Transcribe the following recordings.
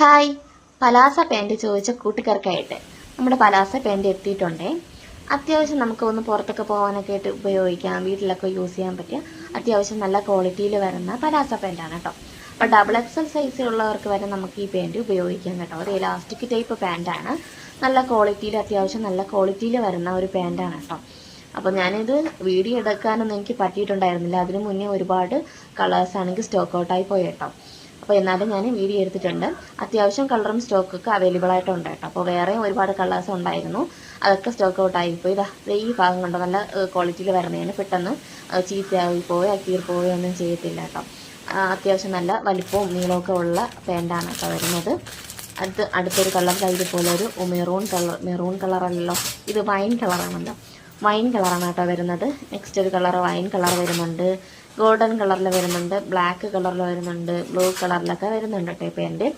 Hi, palazzo pant ചോദിച്ച കൂട്ടുകാർക്കായിട്ട് നമ്മുടെ palazzo pant എത്തിയിട്ടുണ്ടേ. അത്യാവശ്യം നമുക്ക് ഒന്ന് പുറത്തൊക്കെ പോകാനൊക്കെ ആയിട്ട് ഉപയോഗിക്കാം, വീട്ടിലൊക്കെ യൂസ് ചെയ്യാൻ പറ്റിയ അത്യാവശ്യം നല്ല ക്വാളിറ്റിയിൽ വരുന്ന പലാസ പാൻറ്റാണ് കേട്ടോ. അപ്പോൾ XXL സൈസിലുള്ളവർക്ക് വരെ നമുക്ക് ഈ പാൻറ് ഉപയോഗിക്കാം കേട്ടോ. ഒരു ഇലാസ്റ്റിക് ടൈപ്പ് പാൻറ്റാണ്, നല്ല ക്വാളിറ്റിയിൽ അത്യാവശ്യം നല്ല ക്വാളിറ്റിയിൽ വരുന്ന ഒരു പാൻറ്റാണ് കേട്ടോ. അപ്പോൾ ഞാനിത് വീഡിയോ എടുക്കാനൊന്നും എനിക്ക് പറ്റിയിട്ടുണ്ടായിരുന്നില്ല. അതിന് മുന്നേ ഒരുപാട് കളേഴ്സ് ആണെങ്കിൽ സ്റ്റോക്ക് ഔട്ടായി പോയി കേട്ടോ. അപ്പോൾ എന്നാലും ഞാൻ വീഡിയോ എടുത്തിട്ടുണ്ട്. അത്യാവശ്യം കളറും സ്റ്റോക്കൊക്കെ അവൈലബിൾ ആയിട്ടുണ്ട് കേട്ടോ. അപ്പോൾ വേറെ ഒരുപാട് കളേഴ്സ് ഉണ്ടായിരുന്നു, അതൊക്കെ സ്റ്റോക്ക് ഔട്ട് ആയിപ്പോയി. ഈ ഭാഗം കണ്ടോ, നല്ല ക്വാളിറ്റിയിൽ വരുന്നതിന് പെട്ടെന്ന് ചീത്തയായി പോവുകയോ കീറി പോവുകയോ ഒന്നും ചെയ്യത്തില്ല കേട്ടോ. അത്യാവശ്യം നല്ല വലിപ്പവും നീളമൊക്കെ ഉള്ള പാൻറ്റാണ് കേട്ടോ വരുന്നത്. അടുത്തൊരു കളർ ഇതുപോലെ ഒരു മെറൂൺ കളറല്ലോ, ഇത് വൈൻ കളറാണല്ലോ, വൈൻ കളറാണ് കേട്ടോ വരുന്നത്. നെക്സ്റ്റ് ഒരു കളർ വൈൻ കളർ വരുന്നുണ്ട്, ഗോൾഡൻ കളറിൽ വരുന്നുണ്ട്, ബ്ലാക്ക് കളറിൽ വരുന്നുണ്ട്, ബ്ലൂ കളറിലൊക്കെ വരുന്നുണ്ട് കേട്ടോ പാൻറ്.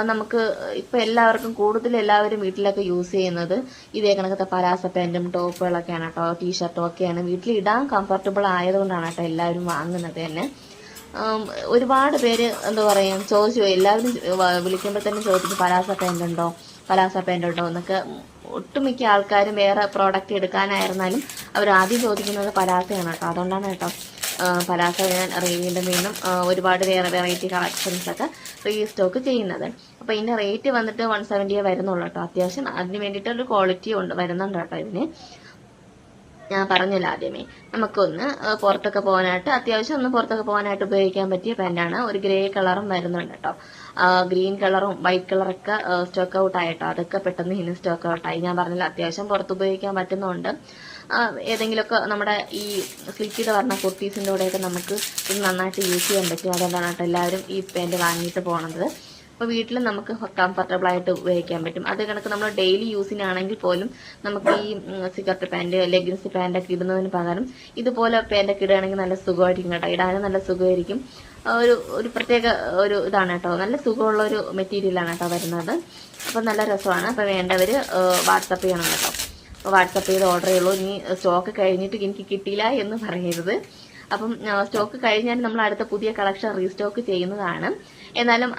നമുക്ക് ഇപ്പോൾ എല്ലാവരും വീട്ടിലൊക്കെ യൂസ് ചെയ്യുന്നത് ഇതേ കണക്കത്തെ പലാസ പാൻറ്റും ടോപ്പുകളൊക്കെയാണ് കേട്ടോ, ടീഷർട്ടും ഒക്കെയാണ് വീട്ടിൽ ഇടാൻ കംഫർട്ടബിൾ ആയതുകൊണ്ടാണ് കേട്ടോ എല്ലാവരും വാങ്ങുന്നത് തന്നെ. ഒരുപാട് പേര് എന്താ പറയുക ചോദിച്ചു, എല്ലാവരും വിളിക്കുമ്പോൾ തന്നെ ചോദിക്കും പലാസ പാൻറ് ഉണ്ടോ എന്നൊക്കെ. ഒട്ടുമിക്ക ആൾക്കാരും വേറെ പ്രോഡക്റ്റ് എടുക്കാനായിരുന്നാലും അവർ ആദ്യം ചോദിക്കുന്നത് പലാസയാണ് കേട്ടോ. അതുകൊണ്ടാണ് കേട്ടോ പലാസ ഞാൻ വീണ്ടും ഒരുപാട് വേറെ വെറൈറ്റി കളക്ഷൻസൊക്കെ റീസ്റ്റോക്ക് ചെയ്യുന്നത്. അപ്പോൾ ഇതിൻ്റെ റേറ്റ് വന്നിട്ട് 170 വരുന്നുള്ളൂ കേട്ടോ. അത്യാവശ്യം അതിന് വേണ്ടിയിട്ടൊരു ക്വാളിറ്റി വരുന്നുണ്ട് കേട്ടോ ഇതിന്. ഞാൻ പറഞ്ഞില്ല ആദ്യമേ, നമുക്കൊന്ന് പുറത്തൊക്കെ പോകാനായിട്ട് ഉപയോഗിക്കാൻ പറ്റിയ പാൻറ്റാണ്. ഒരു ഗ്രേ കളറും വരുന്നുണ്ട് കേട്ടോ. ഗ്രീൻ കളറും വൈറ്റ് കളറൊക്കെ സ്റ്റോക്ക് ഔട്ട് ആയിട്ടോ, അതൊക്കെ പെട്ടെന്ന് ഇന്ന് സ്റ്റോക്ക് ഔട്ടായി. ഞാൻ പറഞ്ഞില്ല അത്യാവശ്യം പുറത്ത് ഉപയോഗിക്കാൻ പറ്റുന്നുണ്ട്. ഏതെങ്കിലുമൊക്കെ നമ്മുടെ ഈ സ്ലിറ്റ് ചെയ്ത് പറഞ്ഞ കുർത്തീസിൻ്റെ കൂടെയൊക്കെ നമുക്ക് ഇത് നന്നായിട്ട് യൂസ് ചെയ്യാൻ പറ്റും. അതുകൊണ്ടാണ് കേട്ടോ എല്ലാവരും ഈ പാൻറ്റ് വാങ്ങിയിട്ട് പോകുന്നത്. അപ്പോൾ വീട്ടിൽ നമുക്ക് കംഫർട്ടബിളായിട്ട് ഉപയോഗിക്കാൻ പറ്റും. അത് കണക്ക് നമ്മൾ ഡെയിലി യൂസിനാണെങ്കിൽ പോലും നമുക്ക് ഈ സിഗരറ്റ് പാൻറ്റ്, ലെഗിൻസ് പാൻറ്റൊക്കെ ഇടുന്നതിന് പകരം ഇതുപോലെ പാൻറ്റൊക്കെ ഇടുകയാണെങ്കിൽ നല്ല സുഖമായിരിക്കും കേട്ടോ. ഇടാനും നല്ല സുഖമായിരിക്കും. ഒരു പ്രത്യേക ഒരു ഇതാണ് കേട്ടോ, നല്ല സുഖമുള്ള ഒരു മെറ്റീരിയലാണ് കേട്ടോ വരുന്നത്. അപ്പോൾ നല്ല രസമാണ്. അപ്പോൾ വേണ്ടവർ വാട്സപ്പ് ചെയ്യണം കേട്ടോ. അപ്പോൾ വാട്സപ്പ് ചെയ്ത് ഓർഡർ ചെയ്യുള്ളൂ. ഇനി സ്റ്റോക്ക് കഴിഞ്ഞിട്ട് എനിക്ക് കിട്ടിയില്ല എന്ന് പറയരുത്. അപ്പം സ്റ്റോക്ക് കഴിഞ്ഞാൽ നമ്മൾ അടുത്ത പുതിയ കളക്ഷൻ റീസ്റ്റോക്ക് ചെയ്യുന്നതാണ്. എന്നാലും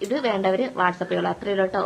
ഇത് വേണ്ടവർ വാട്സപ്പ് ചെയ്യുള്ളൂ, അത്രയേ ഉള്ളൂ കേട്ടോ.